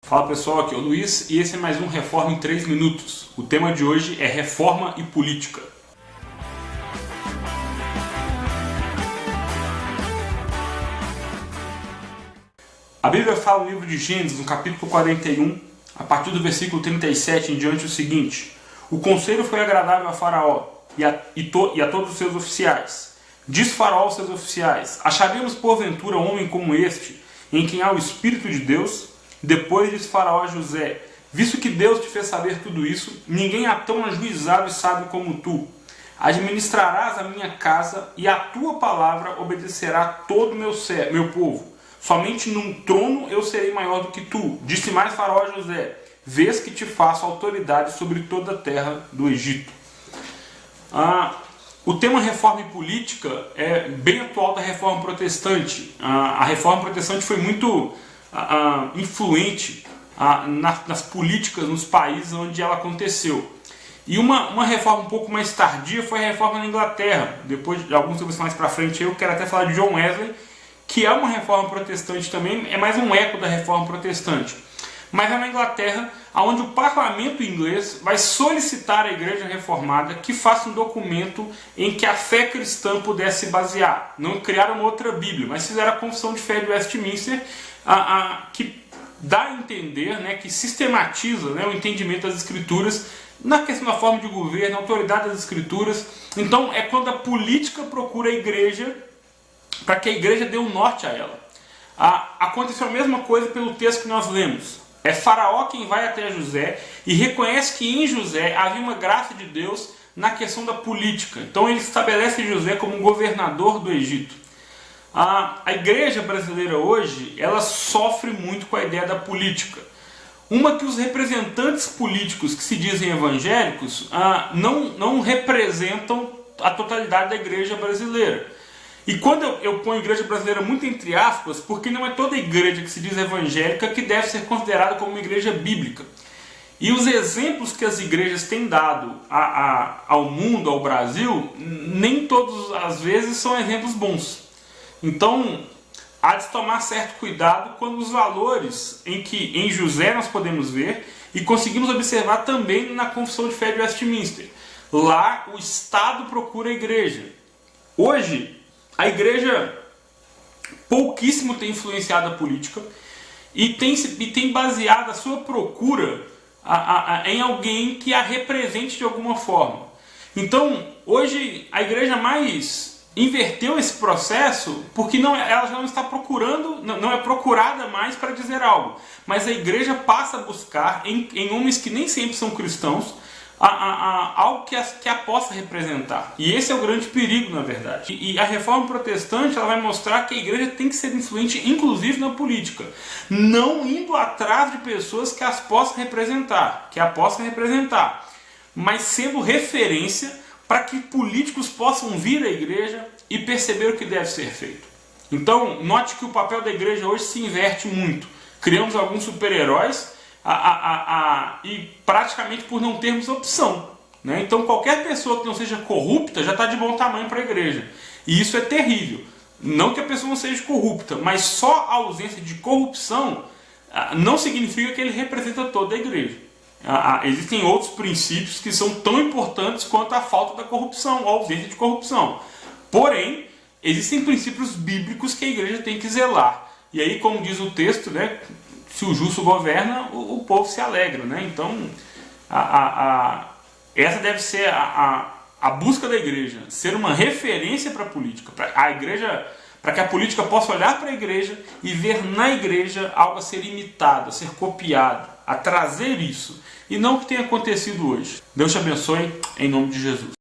Fala pessoal, aqui é o Luiz e esse é mais um Reforma em 3 minutos. O tema de hoje é reforma e política. A Bíblia fala no livro de Gênesis, no capítulo 41, a partir do versículo 37 em diante, o seguinte: o conselho foi agradável a Faraó e a todos os seus oficiais. Diz Faraó aos seus oficiais: acharemos porventura um homem como este, em quem há o Espírito de Deus? Depois disse Faraó a José: visto que Deus te fez saber tudo isso, ninguém há tão ajuizado e sábio como tu. Administrarás a minha casa e a tua palavra obedecerá todo o meu povo. Somente num trono eu serei maior do que tu. Disse mais Faraó a José: vês que te faço autoridade sobre toda a terra do Egito. O tema reforma e política é bem atual da reforma protestante. A reforma protestante foi muito influente nas políticas nos países onde ela aconteceu. E uma reforma um pouco mais tardia foi a reforma na Inglaterra. Depois de alguns anos mais para frente eu quero até falar de John Wesley, que é uma reforma protestante também, é mais um eco da reforma protestante. Mas é na Inglaterra onde o parlamento inglês vai solicitar à igreja reformada que faça um documento em que a fé cristã pudesse se basear. Não criaram uma outra Bíblia, mas fizeram a Confissão de Fé de Westminster, que dá a entender, né, que sistematiza, né, o entendimento das Escrituras na questão da forma de governo, a autoridade das Escrituras. Então é quando a política procura a igreja para que a igreja dê um norte a ela. Aconteceu a mesma coisa pelo texto que nós lemos. É Faraó quem vai até José e reconhece que em José havia uma graça de Deus na questão da política. Então ele estabelece José como um governador do Egito. A igreja brasileira hoje, ela sofre muito com a ideia da política. Uma que os representantes políticos que se dizem evangélicos não representam a totalidade da igreja brasileira. E quando eu ponho igreja brasileira muito entre aspas, porque não é toda igreja que se diz evangélica que deve ser considerada como uma igreja bíblica. E os exemplos que as igrejas têm dado ao mundo, ao Brasil, nem todas as vezes são exemplos bons. Então, há de se tomar certo cuidado quando os valores em José nós podemos ver e conseguimos observar também na Confissão de Fé de Westminster. Lá o Estado procura a igreja. Hoje, a igreja pouquíssimo tem influenciado a política e tem baseado a sua procura em alguém que a represente de alguma forma. Então, hoje a igreja mais inverteu esse processo porque ela já não está procurando, não é procurada mais para dizer algo, mas a igreja passa a buscar em homens que nem sempre são cristãos algo que a possa representar. E esse é o grande perigo, na verdade. E a reforma protestante ela vai mostrar que a igreja tem que ser influente, inclusive na política, não indo atrás de pessoas que a possam representar, mas sendo referência para que políticos possam vir à igreja e perceber o que deve ser feito. Então, note que o papel da igreja hoje se inverte muito. Criamos alguns super-heróis e praticamente por não termos opção, né? Então qualquer pessoa que não seja corrupta já está de bom tamanho para a igreja. E isso é terrível. Não que a pessoa não seja corrupta, mas só a ausência de corrupção não significa que ele representa toda a igreja. Existem outros princípios que são tão importantes quanto a falta da corrupção, a ausência de corrupção. Porém, existem princípios bíblicos que a igreja tem que zelar. E aí, como diz o texto, né, se o justo governa, o povo se alegra, né? Então, essa deve ser a busca da igreja, ser uma referência para a política, para que a política possa olhar para a igreja e ver na igreja algo a ser imitado, a ser copiado, a trazer isso, e não o que tem acontecido hoje. Deus te abençoe, em nome de Jesus.